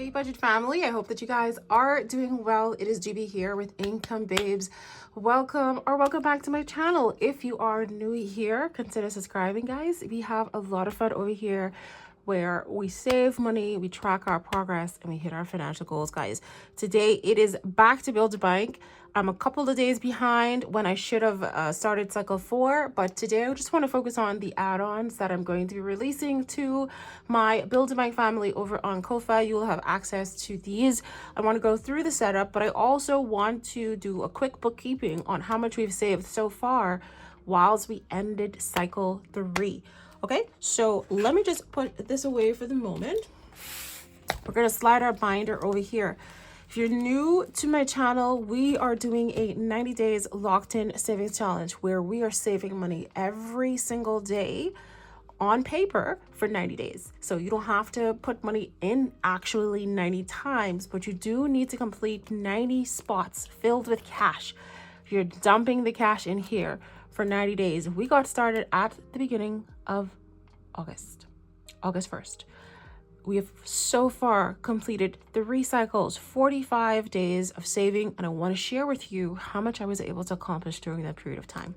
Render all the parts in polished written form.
Hey budget family, I hope that you guys are doing well. It is GB here with Income Babes. Welcome back to my channel. If you are new here, consider subscribing, guys. We have a lot of fun over here where we save money, we track our progress, and we hit our financial goals, guys. Today it is back to Build a Bank. I'm a couple of days behind when I should have started cycle 4, but today I just want to focus on the add-ons that I'm going to be releasing to my Build a Bank family over on KoFi. You will have access to these. I want to go through the setup, but I also want to do a quick bookkeeping on how much we've saved so far whilst we ended cycle 3. Okay, so let me just put this away for the moment. We're going to slide our binder over here. If you're new to my channel, we are doing a 90 days locked in savings challenge where we are saving money every single day on paper for 90 days. So you don't have to put money in actually 90 times, but you do need to complete 90 spots filled with cash. You're dumping the cash in here for 90 days. We got started at the beginning of August 1st. We have so far completed 3 cycles, 45 days of saving, and I want to share with you how much I was able to accomplish during that period of time.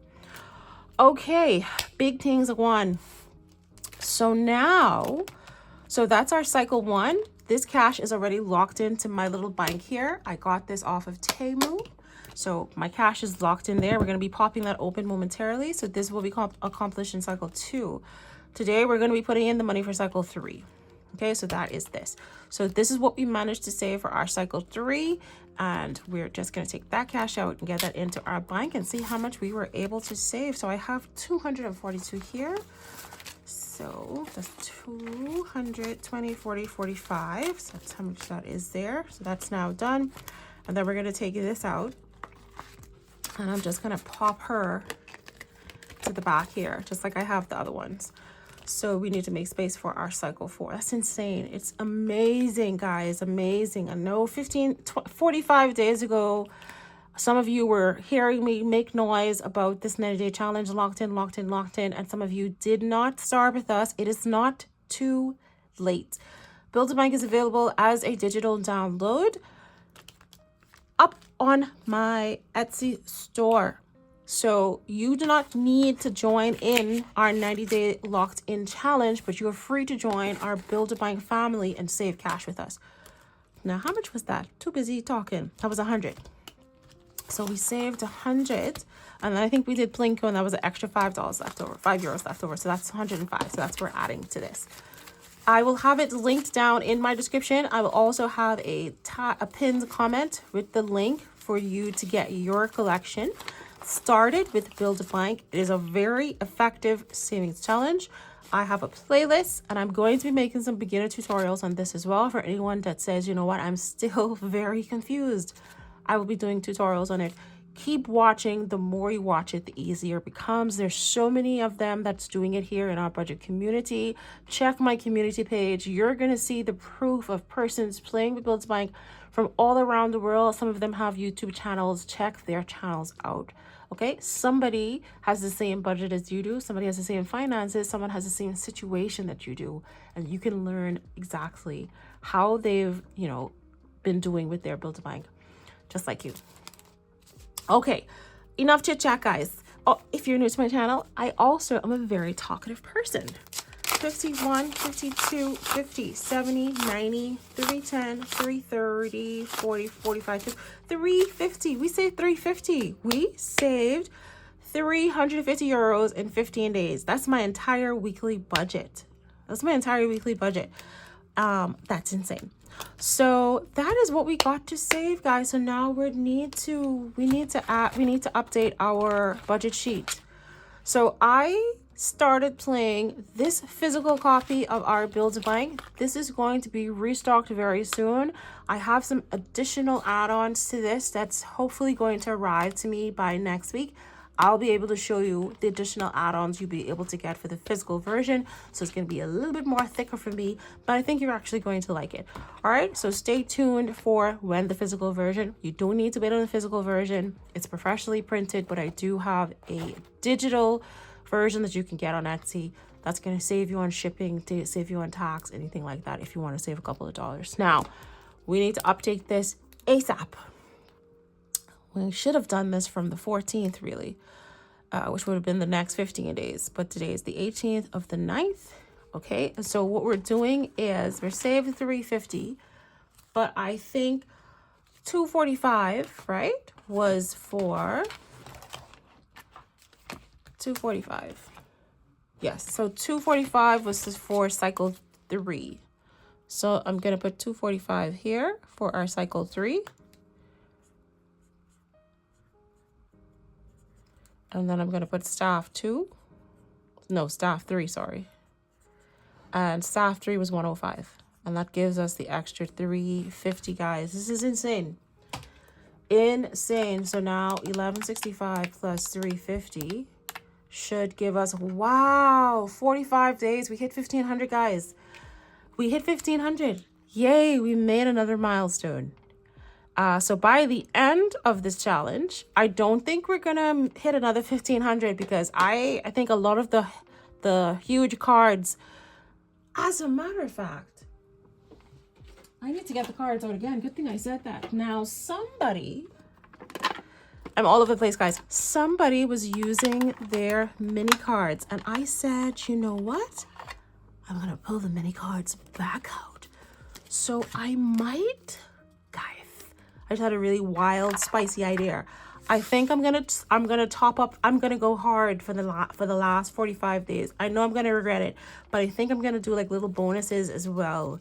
Okay, big things one. So that's our cycle 1. This cash is already locked into my little bank here. I got this off of Temu. So my cash is locked in there. We're going to be popping that open momentarily. So this will be accomplished in cycle 2. Today, we're going to be putting in the money for cycle 3. Okay, so that is this. So this is what we managed to save for our cycle 3. And we're just going to take that cash out and get that into our bank and see how much we were able to save. So I have 242 here. So that's 220, 40, 45. So that's how much that is there. So that's now done. And then we're going to take this out. And I'm just going to pop her to the back here, just like I have the other ones. So we need to make space for our cycle 4. That's insane. It's amazing, guys. Amazing. I know 45 days ago, some of you were hearing me make noise about this 90-day challenge, locked in. And some of you did not start with us. It is not too late. Build a Bank is available as a digital download up on my Etsy store. So you do not need to join in our 90-day locked in challenge, but you are free to join our Build a Bank family and save cash with us. Now, how much was that? Too busy talking. That was 100. So we saved 100, and then I think we did Plinko, and that was an extra $5 left over, €5 left over. So that's 105. So that's what we're adding to this. I will have it linked down in my description. I will also have a pinned comment with the link for you to get your collection started with Build a Bank. It is a very effective savings challenge. I have a playlist, and I'm going to be making some beginner tutorials on this as well for anyone that says, you know what, I'm still very confused. I will be doing tutorials on it. Keep watching. The more you watch it, the easier it becomes. There's so many of them that's doing it here in our budget community. Check my community page. You're going to see the proof of persons playing with Build a Bank from all around the world. Some of them have YouTube channels. Check their channels out. Okay, somebody has the same budget as you do. Somebody has the same finances. Someone has the same situation that you do. And you can learn exactly how they've, been doing with their Build a Bank, just like you. Okay, enough chit chat, guys. Oh, if you're new to my channel, I also am a very talkative person. 51, 52, 50, 70, 90, 310, 330, 40, 45, 350. We saved 350. We saved €350 in 15 days. That's my entire weekly budget. That's insane. So that is what we got to save, guys. So now we need to update our budget sheet. So I started playing this physical copy of our Build a Bank. This is going to be restocked very soon. I have some additional add-ons to this that's hopefully going to arrive to me by next week. I'll be able to show you the additional add-ons you'll be able to get for the physical version. So it's going to be a little bit more thicker for me, but I think you're actually going to like it. All right, so stay tuned for when the physical version. You don't need to wait on the physical version. It's professionally printed, but I do have a digital version that you can get on Etsy. That's going to save you on shipping, to save you on tax, anything like that if you want to save a couple of dollars. Now, We need to update this ASAP. We should have done this from the 14th, really, which would have been the next 15 days. But today is the 18th of the 9th. Okay, so what we're doing is we're saved 350, but I think 245, right, was for 245. Yes, so 245 was for cycle 3. So I'm going to put 245 here for our cycle 3. And then I'm going to put staff 2. No, staff 3, sorry. And staff 3 was 105. And that gives us the extra 350, guys. This is insane. Insane. So now 1165 plus 350 should give us, wow, 45 days. We hit 1,500, guys. We hit 1,500. Yay, we made another milestone. So by the end of this challenge, I don't think we're gonna hit another 1,500 because I think a lot of the huge cards, as a matter of fact, I need to get the cards out again. Good thing I said that. Now somebody, I'm all over the place, guys. Somebody was using their mini cards and I said, you know what? I'm gonna pull the mini cards back out. So I might, guys, I just had a really wild, spicy idea. I think I'm gonna top up. I'm gonna go hard for the last 45 days. I know I'm gonna regret it, but I think I'm gonna do like little bonuses as well,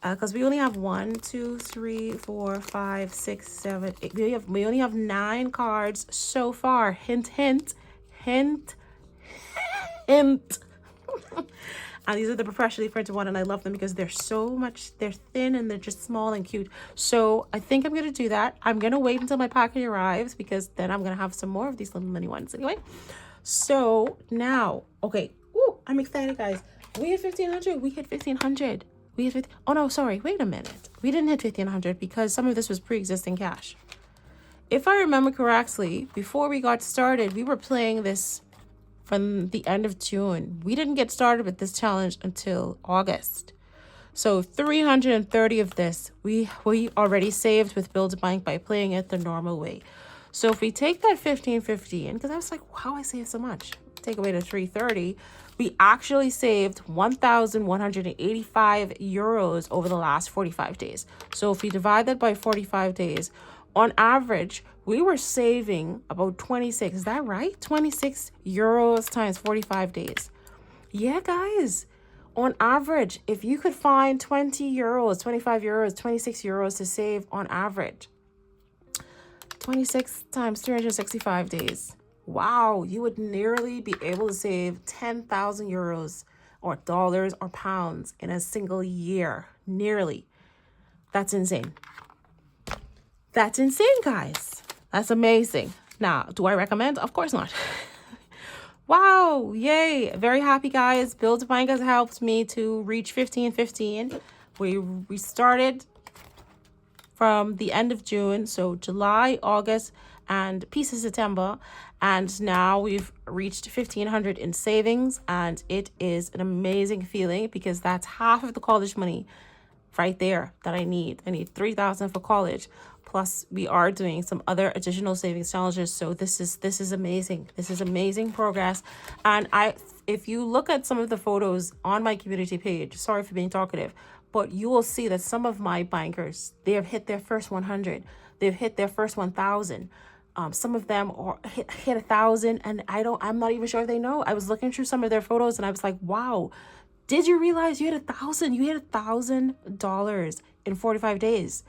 because we only have 1, 2, 3, 4, 5, 6, 7, 8. We only have 9 cards so far. Hint, hint, hint, hint. And these are the professionally printed one, and I love them because they're thin and they're just small and cute. So I think I'm going to do that. I'm going to wait until my package arrives because then I'm going to have some more of these little mini ones anyway. So now, okay. Ooh, I'm excited, guys. We hit 1,500. We hit 1,500. We hit 15. Oh, no, sorry. Wait a minute. We didn't hit 1,500 because some of this was pre-existing cash. If I remember correctly, before we got started, we were playing this from the end of June. We didn't get started with this challenge until August. So 330 of this we already saved with Build a Bank by playing it the normal way. So if we take that 1,550 in, because I was like, wow, I saved so much. Take away the 330, we actually saved 1,185 euros over the last 45 days. So if we divide that by 45 days, on average, we were saving about 26. Is that right? 26 euros times 45 days. Yeah, guys. On average, if you could find 20 euros, 25 euros, 26 euros to save on average, 26 times 365 days. Wow, you would nearly be able to save 10,000 euros or dollars or pounds in a single year. Nearly. That's insane. That's insane, guys. That's amazing. Now, do I recommend? Of course not. Wow, yay. Very happy, guys. Build a Bank has helped me to reach 1515. We started from the end of June, so July, August, and piece of September. And now we've reached 1,500 in savings, and it is an amazing feeling because that's half of the college money right there that I need. I need 3,000 for college. Plus, we are doing some other additional savings challenges. So this is amazing. This is amazing progress. And if you look at some of the photos on my community page, sorry for being talkative, but you will see that some of my bankers, they have hit their first 100. They've hit their first 1,000. Some of them are hit 1,000, and I'm not even sure if they know. I was looking through some of their photos, and I was like, wow, did you realize you hit 1,000? You hit $1,000 in 45 days.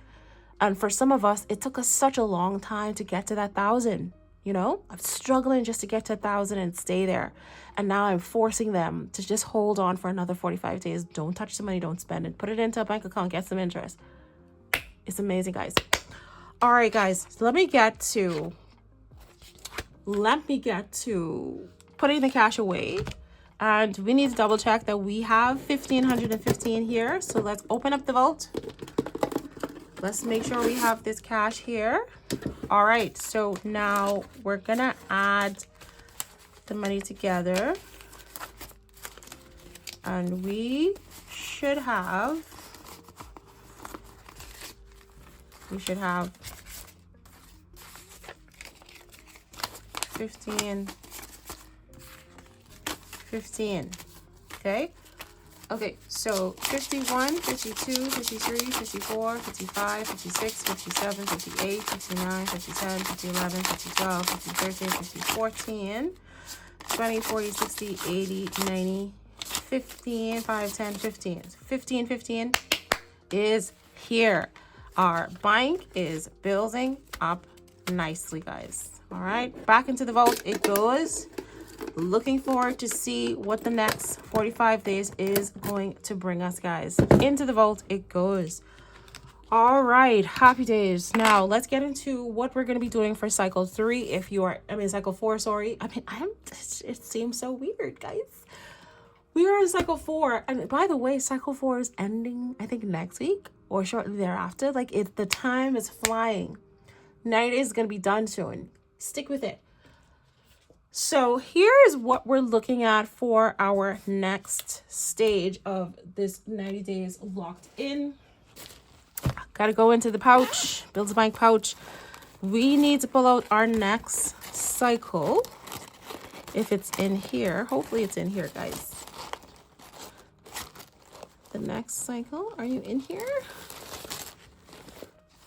And for some of us, it took us such a long time to get to that 1,000. You know, I'm struggling just to get to 1,000 and stay there. And now I'm forcing them to just hold on for another 45 days. Don't touch the money, don't spend it. Put it into a bank account, get some interest. It's amazing, guys. All right, guys, so let me get to putting the cash away. And we need to double check that we have 1,515 here. So let's open up the vault. Let's make sure we have this cash here. All right, so now we're gonna add the money together. And we should have we should have 15, 15, okay? Okay, so 51, 52, 53, 54, 55, 56, 57, 58, 59, 50, 10, 50, 11, 50, 12, 50, 13, 50, 14, 20, 40, 60, 80, 90, 15, 5, 10, 15. 15, 15 is here. Our bank is building up nicely, guys. All right, back into the vault it goes. Looking forward to see what the next 45 days is going to bring us, guys. Into the vault it goes. All right, happy days. Now let's get into what we're going to be doing for cycle 3. If you are, cycle 4, sorry. It seems so weird, guys. We are in cycle 4. And by the way, cycle 4 is ending, I think, next week or shortly thereafter. Like, the time is flying. 90 days is going to be done soon. Stick with it. So here is what we're looking at for our next stage of this 90 days locked in. Got to go into the pouch, build a bank pouch. We need to pull out our next cycle. If it's in here, hopefully it's in here, guys. The next cycle, are you in here?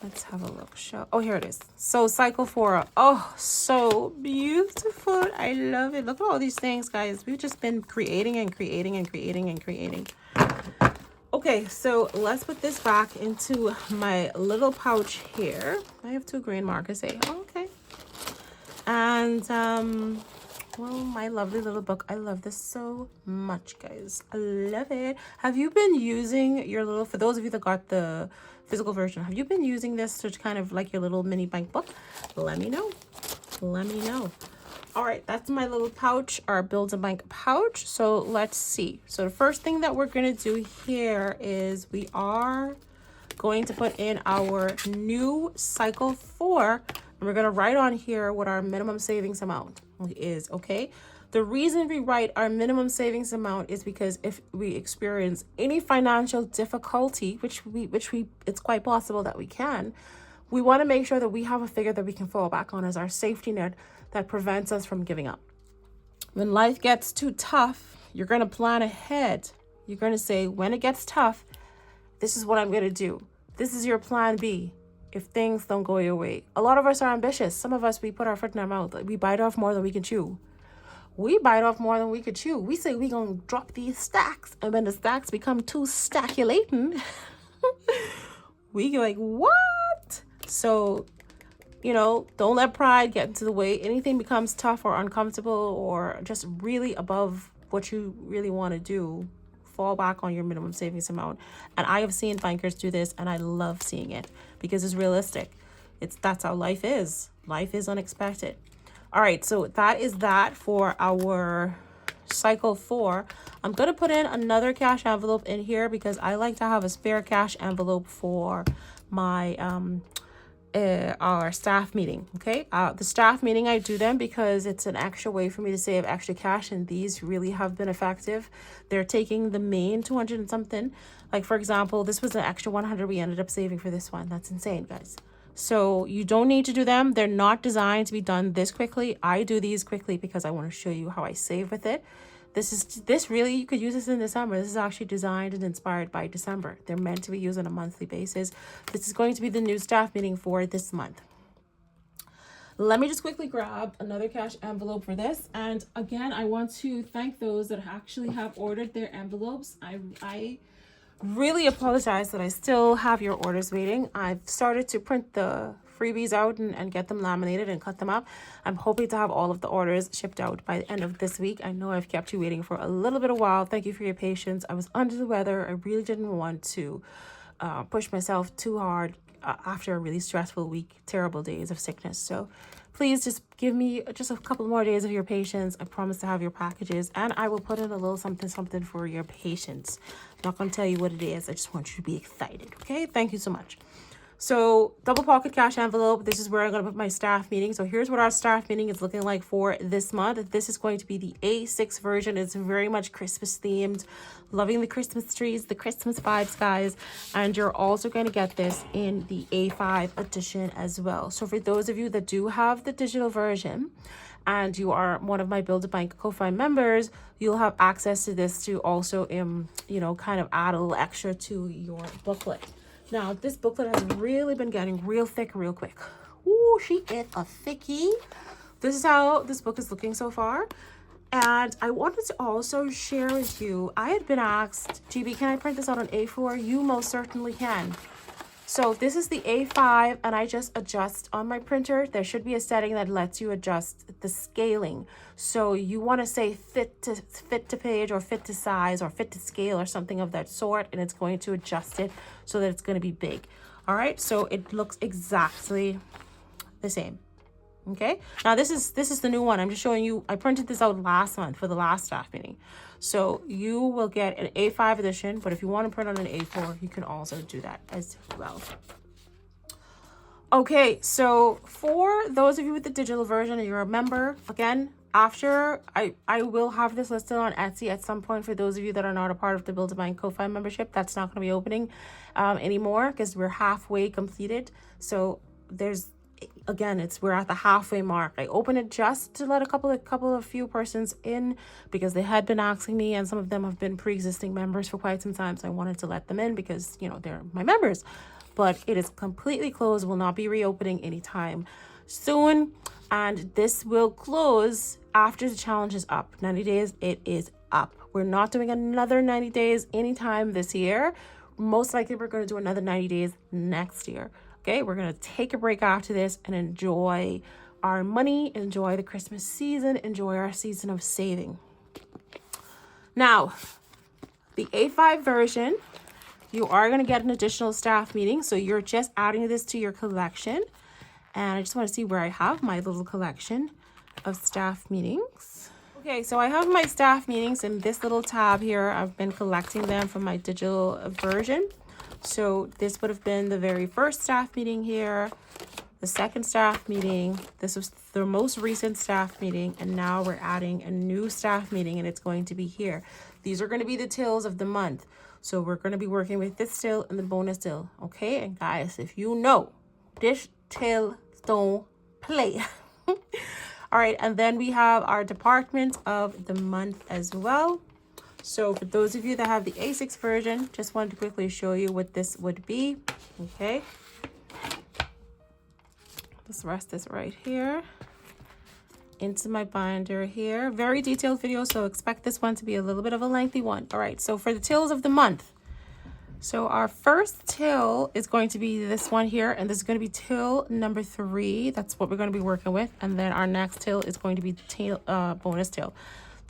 Let's have a look. Oh, here it is. So cycle 4. Oh, so beautiful. I love it. Look at all these things, guys. We've just been creating and creating and creating and creating. Okay, so let's put this back into my little pouch here. I have 2 green markers. Okay. And well, my lovely little book. I love this so much, guys. I love it. Have you been using your little, for those of you that got the physical version, have you been using this to kind of like your little mini bank book? Let me know. Let me know. All right, that's my little pouch, our build a bank pouch. So let's see. So the first thing that we're going to do here is we are going to put in our new cycle 4, and we're going to write on here what our minimum savings amount is. Okay, the reason we write our minimum savings amount is because if we experience any financial difficulty, which it's quite possible that we can, we want to make sure that we have a figure that we can fall back on as our safety net that prevents us from giving up. When life gets too tough, you're going to plan ahead. You're going to say, when it gets tough, this is what I'm going to do. This is your plan B if things don't go your way. A lot of us are ambitious. Some of us, we put our foot in our mouth. We bite off more than we can chew. We bite off more than we could chew. We say we're going to drop these stacks. And when the stacks become too stackulating, we get like, what? So, you know, don't let pride get into the way. Anything becomes tough or uncomfortable or just really above what you really want to do, fall back on your minimum savings amount. And I have seen bankers do this, and I love seeing it because it's realistic. That's how life is. Life is unexpected. All right, so that is that for our cycle 4. I'm going to put in another cash envelope in here because I like to have a spare cash envelope for my our staff meeting. Okay, the staff meeting, I do them because it's an extra way for me to save extra cash, and these really have been effective. They're taking the main 200 and something. Like, for example, this was an extra 100 we ended up saving for this one. That's insane, guys. So you don't need to do them. They're not designed to be done this quickly. I do these quickly because I want to show you how I save with it. This really, you could use this in December. This is actually designed and inspired by December. They're meant to be used on a monthly basis. This is going to be the new staff meeting for this month. Let me just quickly grab another cash envelope for this. And again, I want to thank those that actually have ordered their envelopes. I really apologize that I still have your orders waiting. I've started to print the freebies out and get them laminated and cut them up. I'm hoping to have all of the orders shipped out by the end of this week. I know I've kept you waiting for a little bit of while. Thank you for your patience. I was under the weather. I really didn't want to push myself too hard after a really stressful week, terrible days of sickness. So please just give me just a couple more days of your patience. I promise to have your packages, and I will put in a little something for your patience. I'm not going to tell you what it is. I just want you to be excited. Okay, thank you so much. So double pocket cash envelope. This is where I'm going to put my staff meeting. So here's what our staff meeting is looking like for this month. This is going to be the A6 version. It's very much Christmas themed. Loving the Christmas trees, the Christmas vibes, guys. And you're also going to get this in the A5 edition as well. So for those of you that do have the digital version and you are one of my Build-A-Bank KoFi members, you'll have access to this to also, you know, kind of add a little extra to your booklet. Now, this booklet has really been getting real thick real quick. Ooh, she is a thickie. This is how this book is looking so far. And I wanted to also share with you, I had been asked, GB, can I print this out on A4? You most certainly can. So this is the A5 and I just adjust on my printer. There should be a setting that lets you adjust the scaling. So you want to say fit to page or fit to size or fit to scale or something of that sort, and it's going to adjust it so that it's going to be big. All right, so it looks exactly the same. Okay, now this is the new one. I'm just showing you. I printed this out last month for the last staff meeting. So you will get an A5 edition, but if you want to print on an A4, you can also do that as well. Okay, so for those of you with the digital version and you're a member, again, after I will have this listed on Etsy at some point for those of you that are not a part of the Build-A-Bank KoFi membership. That's not going to be opening anymore because we're halfway completed. So there's, again, we're at the halfway mark. I opened it just to let a few persons in because they had been asking me, and some of them have been pre-existing members for quite some time. So I wanted to let them in because, you know, they're my members. But it is completely closed, will not be reopening anytime soon. And this will close after the challenge is up. 90 days, it is up. We're not doing another 90 days anytime this year. Most likely we're going to do another 90 days next year. Okay, we're going to take a break after this and enjoy our money, enjoy the Christmas season, enjoy our season of saving. Now, the A5 version, you are going to get an additional staff meeting. So you're just adding this to your collection. And I just want to see where I have my little collection of staff meetings. Okay, so I have my staff meetings in this little tab here. I've been collecting them from my digital version. So this would have been the very first staff meeting here, the second staff meeting. This was the most recent staff meeting. And now we're adding a new staff meeting and it's going to be here. These are going to be the tills of the month. So we're going to be working with this till and the bonus till. Okay, and guys, if you know, this till don't play. All right, and then we have our department of the month as well. So for those of you that have the A6 version, just wanted to quickly show you what this would be. Okay, let's rest this right here into my binder here. Very detailed video, so expect this one to be a little bit of a lengthy one. All right, so for the tills of the month, so our first till is going to be this one here, and this is going to be till number 3. That's what we're going to be working with. And then our next till is going to be till bonus till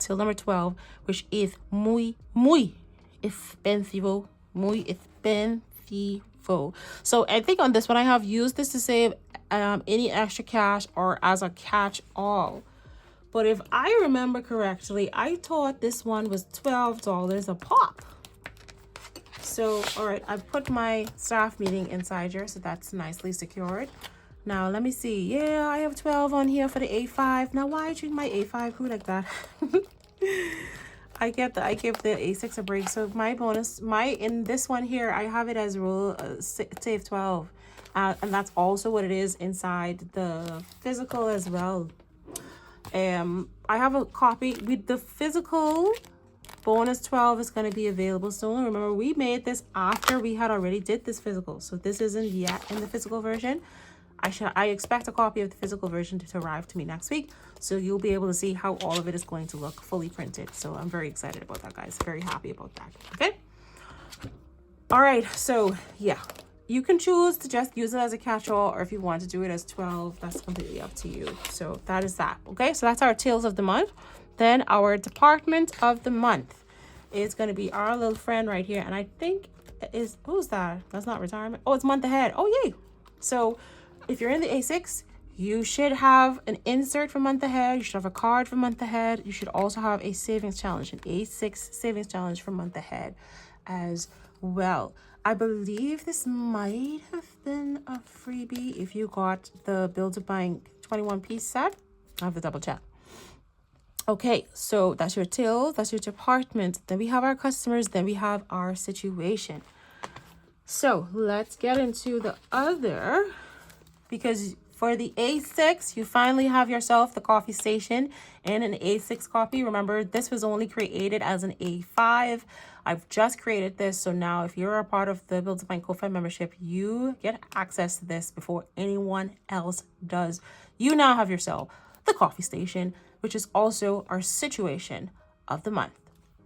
number 12, which is muy expensivo, muy expensivo. So I think on this one I have used this to save any extra cash or as a catch-all. But if I remember correctly, I thought this one was $12 a pop. So, all right, I've put my staff meeting inside here, so that's nicely secured. Now, let me see. Yeah, I have 12 on here for the A5. Now, why treat my A5 crew like that? I give the A6 a break. So my bonus, in this one here, I have it as rule save 12. And that's also what it is inside the physical as well. I have a copy with the physical. Bonus 12 is going to be available soon. Remember, we made this after we had already did this physical. So this isn't yet in the physical version. I expect a copy of the physical version to arrive to me next week. So you'll be able to see how all of it is going to look fully printed. So I'm very excited about that, guys. Very happy about that. Okay. All right. So yeah, you can choose to just use it as a catch-all, or if you want to do it as 12, that's completely up to you. So that is that. Okay. So that's our tales of the month. Then our department of the month is going to be our little friend right here. And I think who's that? That's not retirement. Oh, it's month ahead. Oh, yay. So if you're in the A6, you should have an insert for month ahead. You should have a card for month ahead. You should also have a savings challenge, an A6 savings challenge for month ahead as well. I believe this might have been a freebie if you got the Build-A-Bank 21-piece set. I have to double check. Okay, so that's your tills, that's your department. Then we have our customers, then we have our situation. So let's get into the other, because for the A6, you finally have yourself the KoFi station and an A6 copy. Remember, this was only created as an A5. I've just created this. So now if you're a part of the Build-A-Bank KoFi membership, you get access to this before anyone else does. You now have yourself the KoFi station, which is also our situation of the month.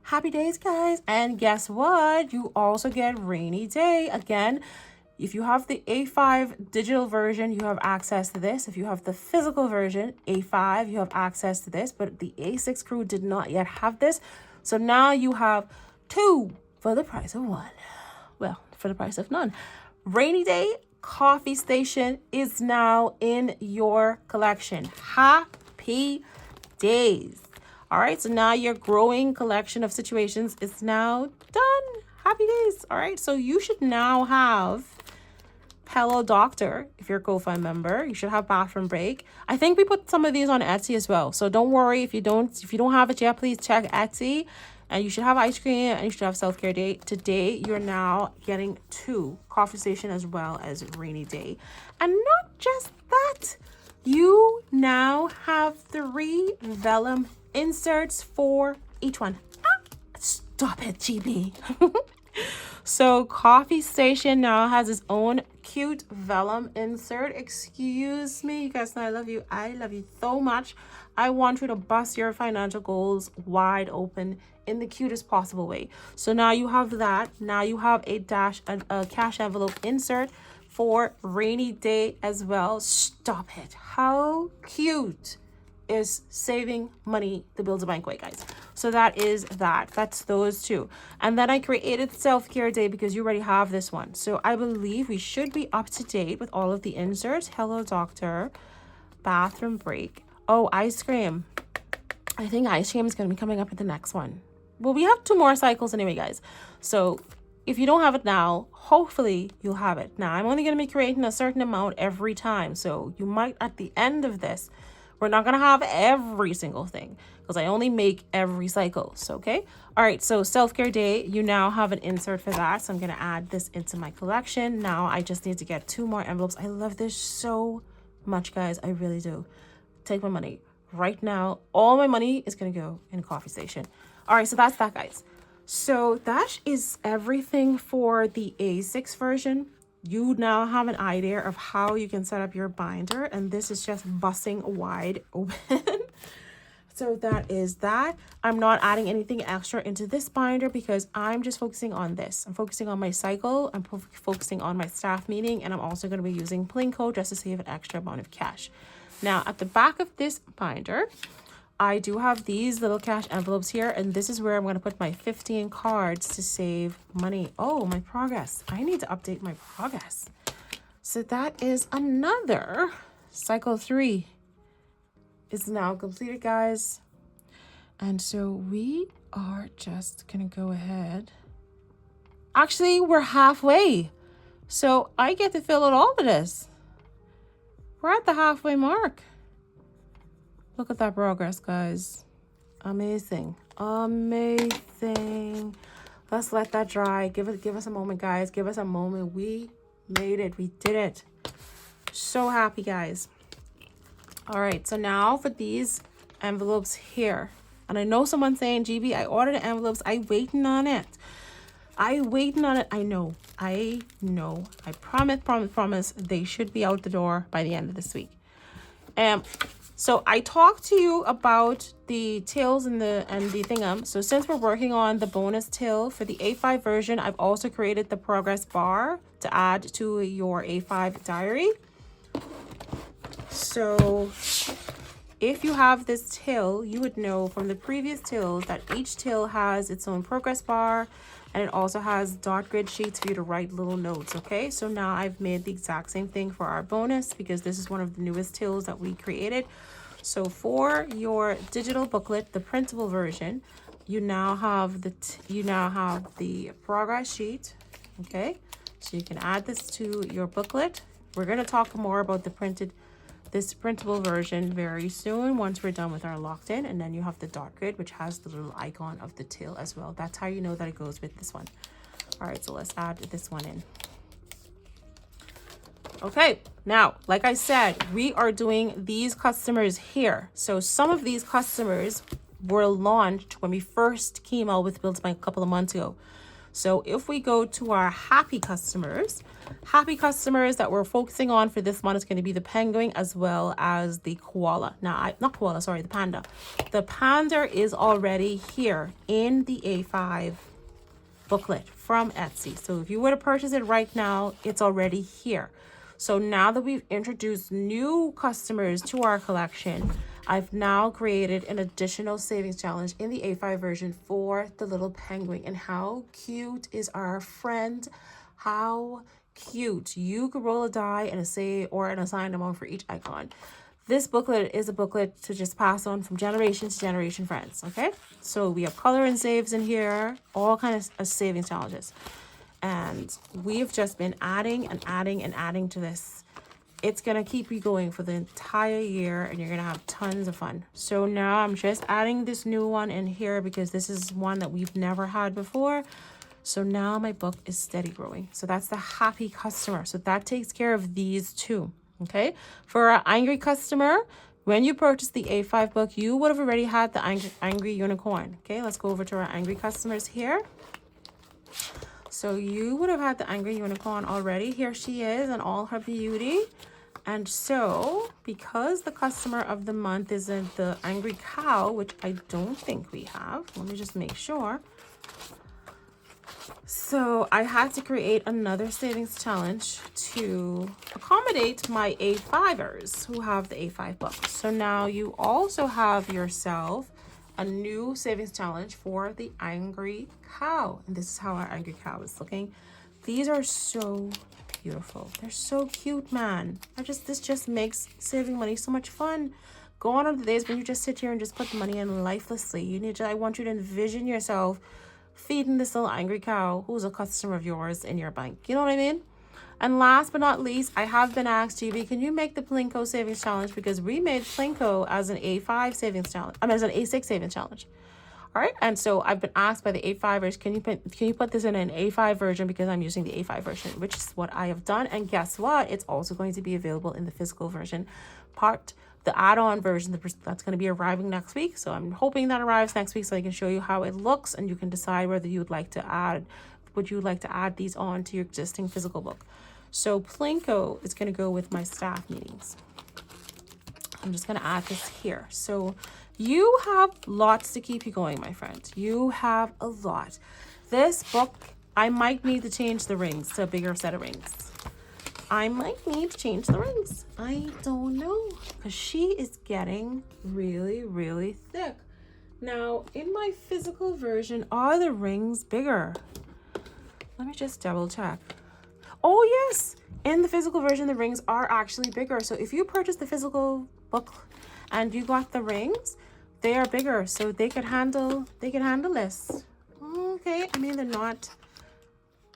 Happy days, guys. And guess what? You also get rainy day. Again, if you have the A5 digital version, you have access to this. If you have the physical version, A5, you have access to this. But the A6 crew did not yet have this. So now you have two for the price of one. Well, for the price of none. Rainy day KoFi station is now in your collection. Happy days. All right, so now your growing collection of situations is now done. Happy days. All right, so you should now have Hello Doctor. If you're a KoFi member, you should have Bathroom Break. I think we put some of these on Etsy as well, so don't worry if you don't have it yet. Please check Etsy. And you should have ice cream and you should have self-care day. Today, you're now getting two KoFi station as well as rainy day. And not just that, you now have 3 vellum inserts for each one. Stop it, GB. So KoFi station now has its own cute vellum insert. Excuse me, you guys know I love you. I love you so much. I want you to bust your financial goals wide open in the cutest possible way. So now you have that. Now you have a cash envelope insert for rainy day as well. Stop it. How cute is saving money the Build-A-Bank way, guys? So that is that. That's those two. And then I created self-care day because you already have this one. So I believe we should be up to date with all of the inserts. Hello Doctor, Bathroom Break. Oh, ice cream. I think ice cream is going to be coming up in the next one. Well, we have 2 more cycles anyway, guys. So if you don't have it now, hopefully you'll have it. Now, I'm only going to be creating a certain amount every time. So you might, at the end of this, we're not going to have every single thing because I only make every cycle. So, okay. All right. So self-care day, you now have an insert for that. So I'm going to add this into my collection. Now I just need to get 2 more envelopes. I love this so much, guys. I really do. Take my money right now. All my money is going to go in KoFi station. All right. So that's that, guys. So that is everything for the A6 version. You now have an idea of how you can set up your binder, and this is just busting wide open. So that is that. I'm not adding anything extra into this binder because I'm just focusing on this. I'm focusing on my cycle. I'm focusing on my staff meeting, and I'm also going to be using Plinko just to save an extra amount of cash. Now, at the back of this binder, I do have these little cash envelopes here, and this is where I'm going to put my 15 cards to save money. Oh, my progress. I need to update my progress. So that is another cycle 3 is now completed, guys. And so we are just going to go ahead. Actually, we're halfway. So I get to fill out all of this. We're at the halfway mark. Look at that progress, guys. Amazing. Amazing. Let's let that dry. Give us a moment, guys. Give us a moment. We made it. We did it. So happy, guys. All right. So now for these envelopes here. And I know someone's saying, GB, I ordered the envelopes. I waiting on it. I waiting on it. I know. I promise. They should be out the door by the end of this week. So I talked to you about the tills and the thingum. So since we're working on the bonus till for the A5 version, I've also created the progress bar to add to your A5 diary. So if you have this till, you would know from the previous tills that each till has its own progress bar, and it also has dot grid sheets for you to write little notes. Okay, so now I've made the exact same thing for our bonus because this is one of the newest tills that we created. So for your digital booklet, the printable version, you now have the progress sheet. Okay, So you can add this to your booklet. We're going to talk more about this printable version very soon once we're done with our locked in. And then you have the dot grid, which has the little icon of the tail as well. That's how you know that it goes with this one. All right, so let's add this one in. Okay, now, like I said, we are doing these customers here. So some of these customers were launched when we first came out with Build a couple of months ago. So if we go to our happy customers that we're focusing on for this month is going to be the penguin as well as the koala. Now, not koala, sorry, the panda. The panda is already here in the A5 booklet from Etsy. So if you were to purchase it right now, it's already here. So now that we've introduced new customers to our collection, I've now created an additional savings challenge in the A5 version for the little penguin. And how cute is our friend? How cute. You could roll a die and an assigned amount for each icon. This booklet is a booklet to just pass on from generation to generation, friends. Okay, so we have color and saves in here, all kinds of savings challenges. And we've just been adding and adding and adding to this. It's going to keep you going for the entire year and you're going to have tons of fun. So now I'm just adding this new one in here because this is one that we've never had before. So now my book is steady growing. So that's the happy customer. So that takes care of these two. Okay. For our angry customer, when you purchased the A5 book, you would have already had the angry unicorn. Okay. Let's go over to our angry customers here. So you would have had the angry unicorn already. Here she is in all her beauty. And so because the customer of the month isn't the angry cow, which I don't think we have, let me just make sure. So I had to create another savings challenge to accommodate my A5ers who have the A5 book. So now you also have yourself a new savings challenge for the angry cow. And this is how our angry cow is looking. These are so beautiful. They're so cute, man. This just makes saving money so much fun. Go on the days when you just sit here and just put the money in lifelessly. I want you to envision yourself feeding this little angry cow who's a customer of yours in your bank. You know what I mean? And last but not least, I have been asked, GB, can you make the Plinko savings challenge? Because we made Plinko as an A5 savings challenge. As an A6 savings challenge. All right. And so I've been asked by the A5ers, can you put this in an A5 version because I'm using the A5 version, which is what I have done. And guess what? It's also going to be available in the physical version the add-on version that's going to be arriving next week. So I'm hoping that arrives next week so I can show you how it looks and you can decide whether you would like to add these on to your existing physical book. So Plinko is going to go with my staff meetings. I'm just going to add this here. So you have lots to keep you going, my friends. You have a lot. This book, I might need to change the rings to a bigger set of rings. I might need to change the rings. I don't know, because she is getting really, really thick. Now, in my physical version, are the rings bigger? Let me just double check. Oh, yes. In the physical version, the rings are actually bigger. So if you purchase the physical book and you got the rings, they are bigger. So they can handle this. Okay. I mean, they're not,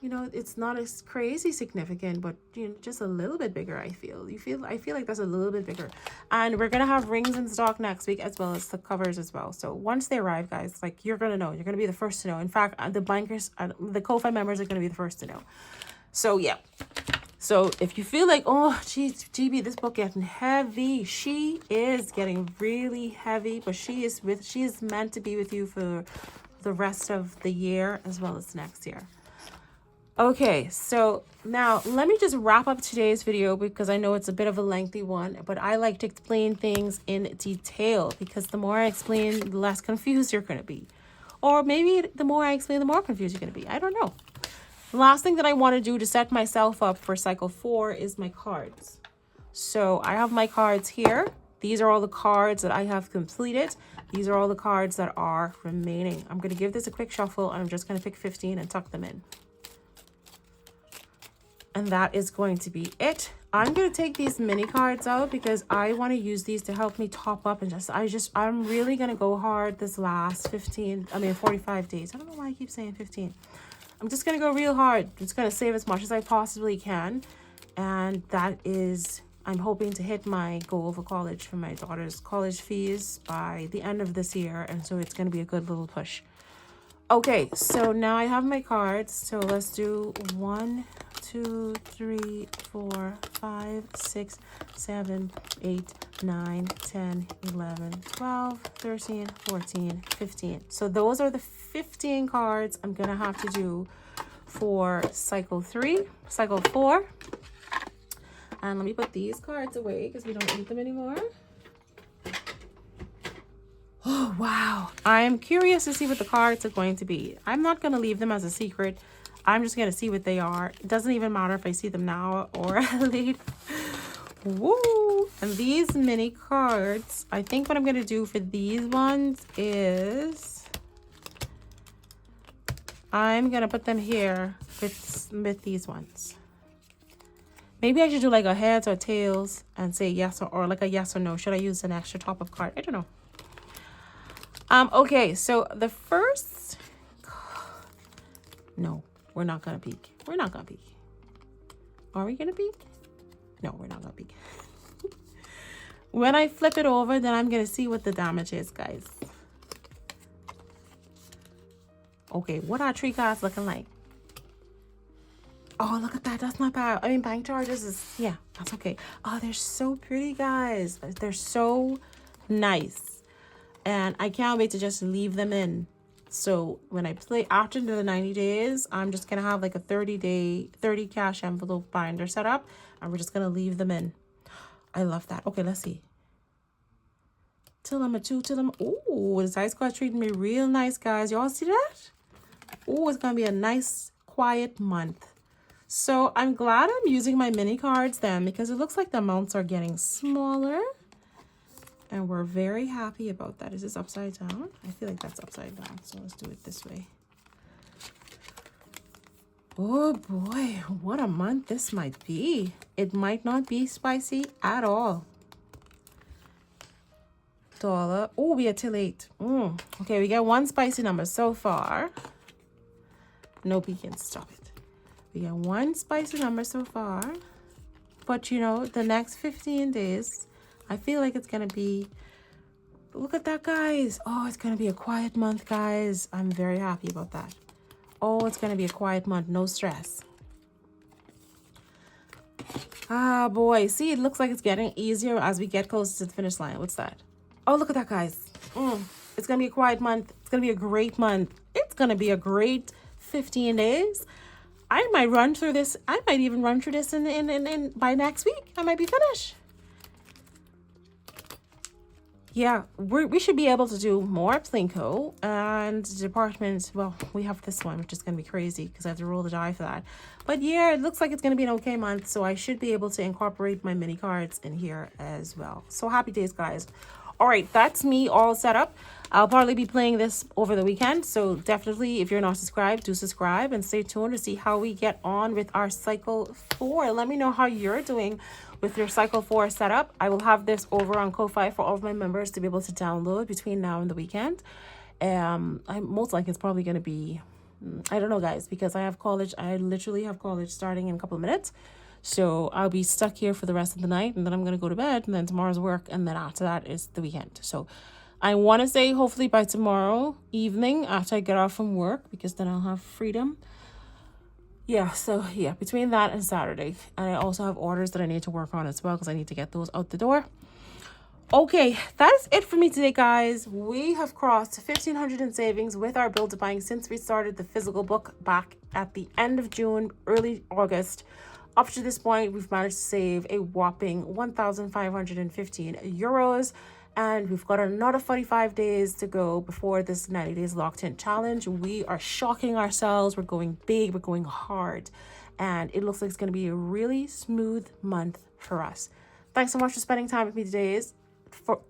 it's not as crazy significant, but just a little bit bigger. I feel like that's a little bit bigger. And we're gonna have rings in stock next week as well as the covers as well. So once they arrive, guys, you're gonna know. You're gonna be the first to know. In fact, the bankers, the KoFi members are gonna be the first to know. So yeah. So if you feel like, oh, geez, GB, this book getting heavy, she is getting really heavy, but she is meant to be with you for the rest of the year as well as next year. Okay, so now let me just wrap up today's video because I know it's a bit of a lengthy one, but I like to explain things in detail because the more I explain, the less confused you're going to be. Or maybe the more I explain, the more confused you're going to be. I don't know. The last thing that I want to do to set myself up for cycle 4 is my cards. So I have my cards here. These are all the cards that I have completed. These are all the cards that are remaining. I'm going to give this a quick shuffle and I'm just going to pick 15 and tuck them in. And that is going to be it. I'm going to take these mini cards out because I want to use these to help me top up and I'm really going to go hard this last 45 days. I don't know why I keep saying 15. I'm just going to go real hard. I'm just going to save as much as I possibly can. And that is, I'm hoping to hit my goal for college, for my daughter's college fees by the end of this year. And so it's going to be a good little push. Okay, so now I have my cards. So let's do 1, 2, 3, 4, 5, 6, 7, 8, 9, 10, 11, 12, 13, 14, 15. So those are the 15 cards I'm going to have to do for cycle 3, cycle 4. And let me put these cards away because we don't need them anymore. Oh, wow. I'm curious to see what the cards are going to be. I'm not going to leave them as a secret. I'm just going to see what they are. It doesn't even matter if I see them now or later. Woo! And these mini cards, I think what I'm going to do for these ones is I'm going to put them here with these ones. Maybe I should do like a heads or tails and say yes or like a yes or no. Should I use an extra top of card? I don't know. Okay, so the first, no, we're not gonna peek. We're not gonna peek. Are we gonna peek? No, we're not gonna peek. When I flip it over, then I'm gonna see what the damage is, guys. Okay, what are tree cards looking like? Oh, look at that. That's not bad. I mean, bank charges is, yeah, that's okay. Oh, they're so pretty, guys. They're so nice. And I can't wait to just leave them in. So when I play after the 90 days, I'm just going to have like a 30 cash envelope binder set up. And we're just going to leave them in. I love that. Okay, let's see. Till number 2, till number... Oh, the size card treating me real nice, guys. Y'all see that? Oh, it's going to be a nice, quiet month. So I'm glad I'm using my mini cards then because it looks like the amounts are getting smaller. And we're very happy about that. Is this upside down? I feel like that's upside down. So let's do it this way. Oh boy, what a month this might be. It might not be spicy at all. $1. Oh, we are till 8. Okay, we got one spicy number so far. No peeking, stop it. We got one spicy number so far. But you know, the next 15 days, I feel like it's going to be, look at that, guys. Oh, it's going to be a quiet month, guys. I'm very happy about that. Oh, it's going to be a quiet month. No stress. Ah, boy. See, it looks like it's getting easier as we get closer to the finish line. What's that? Oh, look at that, guys. It's going to be a quiet month. It's going to be a great month. It's going to be a great 15 days. I might run through this. I might even run through this in by next week. I might be finished. Yeah, we should be able to do more Plinko and department. Well, we have this one, which is going to be crazy because I have to roll the die for that. But yeah, it looks like it's going to be an okay month. So I should be able to incorporate my mini cards in here as well. So happy days, guys. All right, that's me all set up. I'll probably be playing this over the weekend. So definitely, if you're not subscribed, do subscribe and stay tuned to see how we get on with our cycle 4. Let me know how you're doing with your cycle 4 setup. I will have this over on KoFi for all of my members to be able to download between now and the weekend. I most likely it's probably going to be, I don't know, guys, because I have college. I literally have college starting in a couple of minutes. So I'll be stuck here for the rest of the night, and then I'm going to go to bed, and then tomorrow's work, and then after that is the weekend. So I want to say hopefully by tomorrow evening after I get off from work, because then I'll have freedom. Yeah, so yeah, between that and Saturday. And I also have orders that I need to work on as well because I need to get those out the door. Okay, that is it for me today, guys. We have crossed 1,500 in savings with our build to buying since we started the physical book back at the end of June, early August. Up to this point, we've managed to save a whopping 1,515 euros. And we've got another 45 days to go before this 90 days locked in challenge. We are shocking ourselves. We're going big. We're going hard. And it looks like it's going to be a really smooth month for us. Thanks so much for spending time with me today.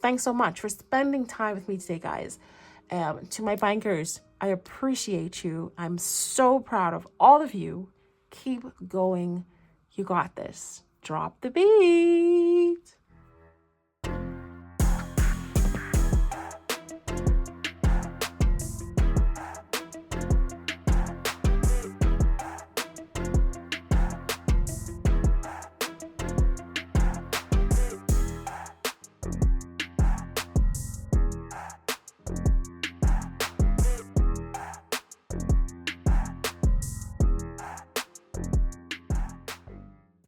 Thanks so much for spending time with me today, guys. To my bankers, I appreciate you. I'm so proud of all of you. Keep going. You got this. Drop the beat.